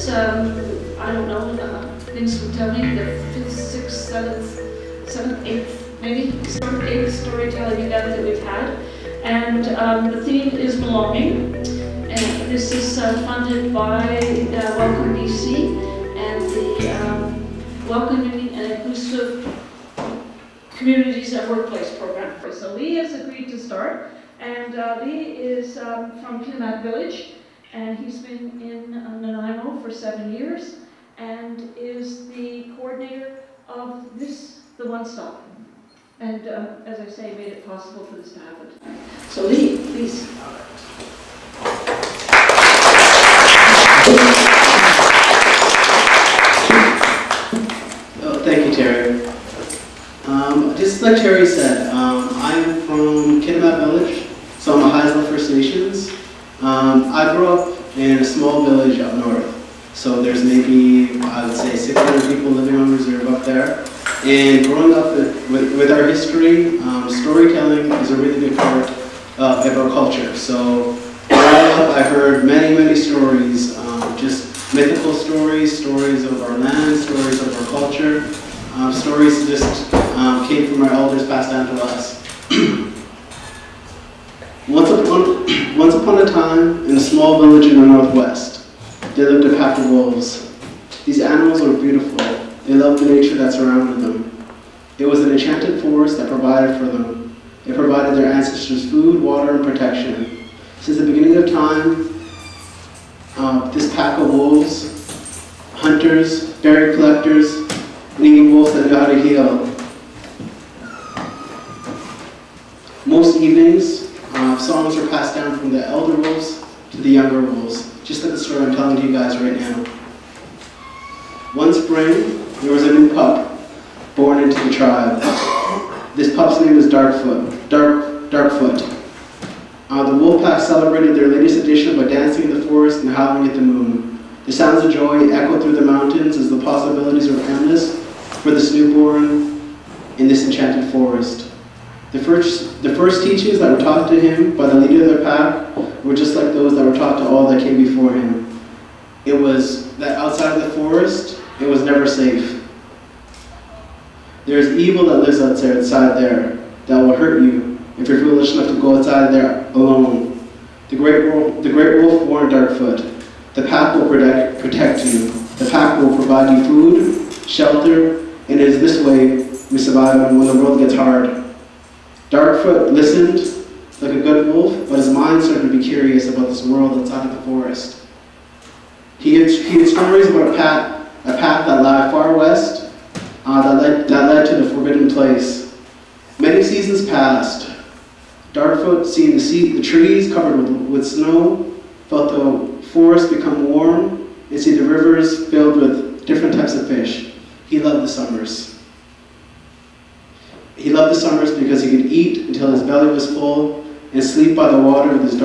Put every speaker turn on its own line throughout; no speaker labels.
is, I don't know, Vince would tell me, the 5th, 6th, 7th, 8th, maybe 8th storytelling event that we've had. And the theme is belonging. And this is funded by Welcome BC and the Welcoming and Inclusive Communities at Workplace program. So Lee has agreed to start, and Lee is from Kitimat Village, and he's been in Nanaimo for 7 years, and is the coordinator of this, the One Stop. And as I say, made it possible for this to happen tonight. So Lee, please.
Oh, thank you, Terry. Just like Terry said, I'm from Kitimat Village, so I'm a Haisla First Nations. I grew up in a small village up north, so there's maybe, I would say, 600 people living on reserve up there. And growing up with our history, storytelling is a really big part of our culture. So growing up, I heard many, many stories, just mythical stories, stories of our land, stories of our culture, stories just came from our elders passed down to us. Once upon a time, in a small village in the northwest, there lived a pack of wolves. These animals were beautiful. They loved the nature that surrounded them. It was an enchanted forest that provided for them. It provided their ancestors food, water, and protection. Since the beginning of time, this pack of wolves, hunters, berry collectors, and even wolves that knew how to heal. Most evenings, songs are passed down from the elder wolves to the younger wolves, just like the story I'm telling to you guys right now. One spring, there was a new pup born into the tribe. This pup's name was Darkfoot. The wolf pack celebrated their latest addition by dancing in the forest and howling at the moon. The sounds of joy echoed through the mountains as the possibilities were endless for this newborn in this enchanted forest. The first teachings that were taught to him by the leader of the pack were just like those that were taught to all that came before him. It was that outside of the forest, it was never safe. There is evil that lives outside there that will hurt you if you're foolish enough to go outside there alone. The great wolf warned Darkfoot. The pack will protect you. The pack will provide you food, shelter, and it is this way we survive when the world gets hard. Darkfoot listened like a good wolf, but his mind started to be curious about this world outside of the forest. He had stories about a path that lay far west, that led to the forbidden place. Many seasons passed. Darkfoot, seeing the trees covered with snow, felt the forest become warm, and see the rivers filled with different types of fish. He loved the summers. He loved the summers because he could eat until his belly was full and sleep by the water with his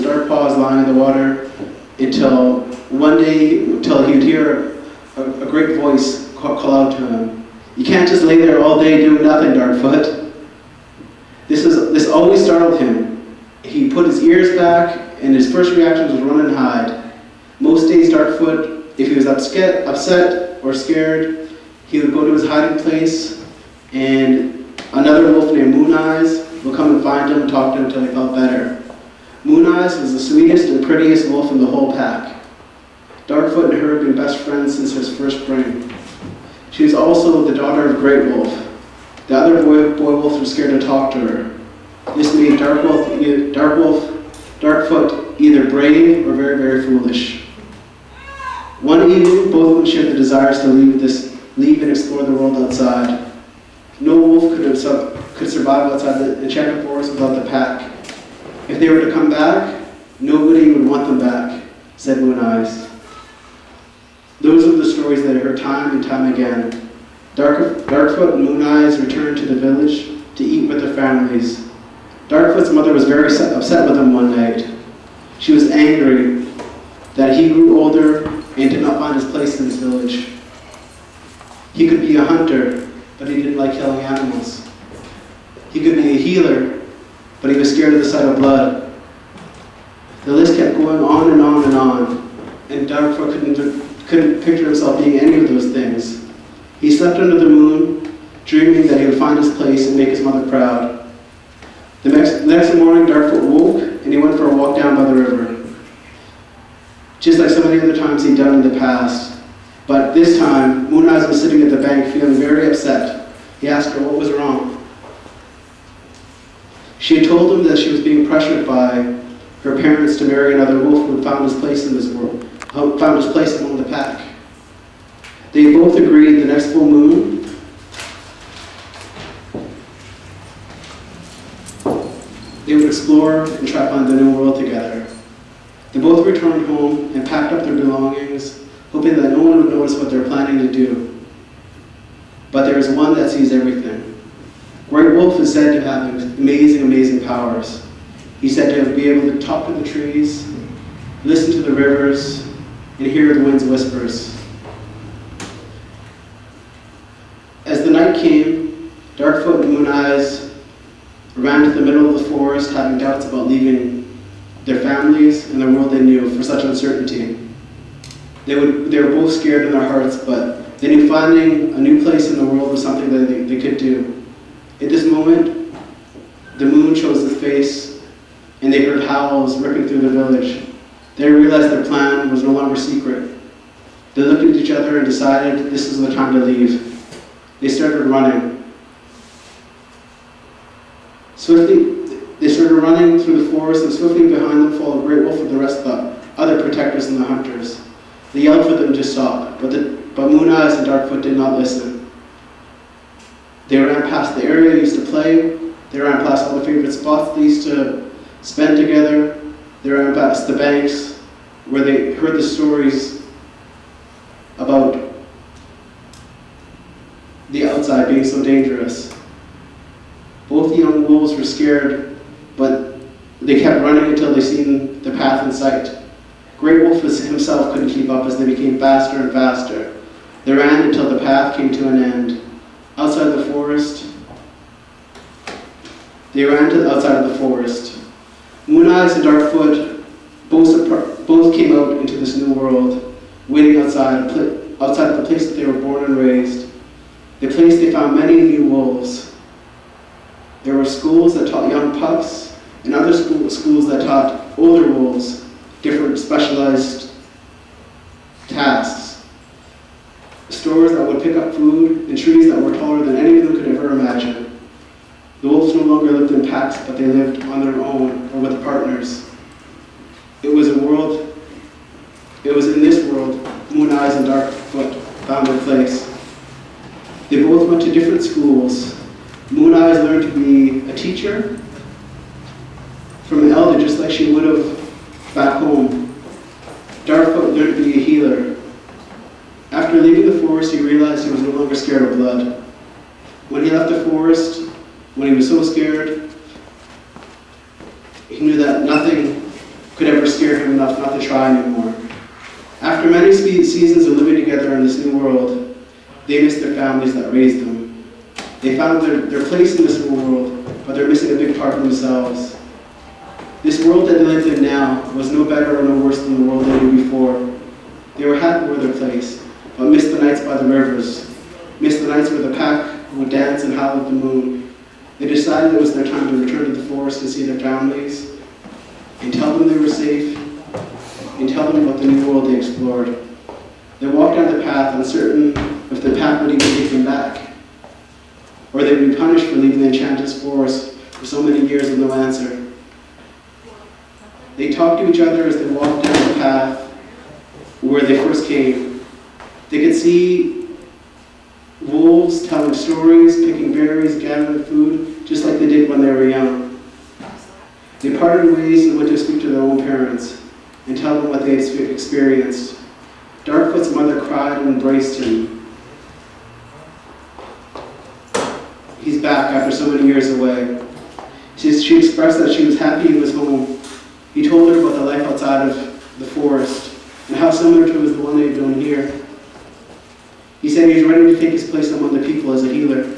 dark paws lying in the water until one day he would hear a great voice call out to him. You can't just lay there all day doing nothing, Darkfoot. This always startled him. He put his ears back, and his first reaction was run and hide. Most days, Darkfoot, if he was upset or scared, he would go to his hiding place, and another wolf named Moon Eyes would come and find him and talk to him until he felt better. Moon Eyes was the sweetest and prettiest wolf in the whole pack. Darkfoot and her had been best friends since his first spring. She was also the daughter of Great Wolf. The other boy wolves were scared to talk to her. This made Darkfoot either brave or very, very foolish. One evening, both of them shared the desires to leave and explore the world outside. No wolf could survive outside the enchanted forest without the pack. If they were to come back, nobody would want them back, said Moon Eyes. Those were the stories that I heard time and time again. Darkfoot and Moon Eyes returned to the village to eat with their families. Darkfoot's mother was very upset with him one night. She was angry that he grew older and did not find his place in this village. He could be a hunter, but he didn't like killing animals. He could be a healer, but he was scared of the sight of blood. The list kept going on and on and on. and Darkfoot couldn't picture himself being any of those things. He slept under the moon, dreaming that he would find his place and make his mother proud. The next morning, Darkfoot woke, and he went for a walk down by the river, just like so many other times he'd done in the past. But this time, Moon Eyes was sitting at the bank feeling very upset. He asked her what was wrong. She had told him that she was being pressured by her parents to marry another wolf who had found his place in this world, found his place among the pack. They both agreed the next full moon they would explore and try to find the new world together. They both returned home and packed up their belongings, hoping that no one would notice what they were planning to do. But there is one that sees everything. Great Wolf is said to have amazing, amazing powers. He's said to be able to talk to the trees, listen to the rivers, and hear the wind's whispers. As the night came, Darkfoot and Moon Eyes ran to the middle of the forest, having doubts about leaving their families and the world they knew for such uncertainty. They were both scared in their hearts, but they knew finding a new place in the world was something that they could do. At this moment, the moon shows its face, and they heard howls ripping through the village. They realized their plan was no longer secret. They looked at each other and decided this is the time to leave. They started running. Swiftly, they started running through the forest, and swiftly behind them followed Great Wolf with the rest of the other protectors and the hunters. They yelled for them to stop, but Moon Eyes and Darkfoot did not listen. They ran past the area they used to play. They ran past all the favorite spots they used to spend together. They ran past the banks where they heard the stories about the outside being so dangerous. Both young wolves were scared, but they kept running until they seen the path in sight. Great Wolf himself couldn't keep up as they became faster and faster. They ran until the path came to an end. Outside the forest, they ran to the outside of the forest. Moon Eyes and Darkfoot both came out into this new world, waiting outside of the place that they were born and raised. The place they found many new wolves. There were schools that taught young pups, and other schools that taught older wolves different specialized tasks. Stores that would pick up food, and trees that were taller than any of them could ever imagine. The wolves no longer lived in packs, but they lived on their own or with partners. It was in this world, Moon Eyes and Darkfoot found their place. They both went to different schools. Moon Eyes learned to be a teacher from an elder, just like she would have back home. Darkfoot learned to be a healer. After leaving the forest, he realized he was no longer scared of blood. When he left the forest, when he was so scared, he knew that nothing could ever scare him enough not to try anymore. After many seasons of living together in this new world, they missed their families that raised them. They found their place in this new world, but they're missing a big part of themselves. This world that they lived in now was no better or no worse than the world they knew before. They were happy with their place, but missed the nights by the rivers, missed the nights where the pack would dance and howl at the moon. They decided it was their time to return to the forest and see their families, and tell them they were safe, and tell them about the new world they explored. They walked down the path, uncertain if the path would even take them back, or they would be punished for leaving the enchanted forest for so many years with no answer. They talked to each other as they walked down the path where they first came. They could see wolves telling stories, picking berries, gathering food, just like they did when they were young. They parted ways and went to speak to their own parents and tell them what they had experienced. Darkfoot's mother cried and embraced him. He's back after so many years away. She expressed that she was happy he was home. He told her about the life outside of the forest and how similar to it was the one they had known here. He said he was ready to take his place among the people as a healer.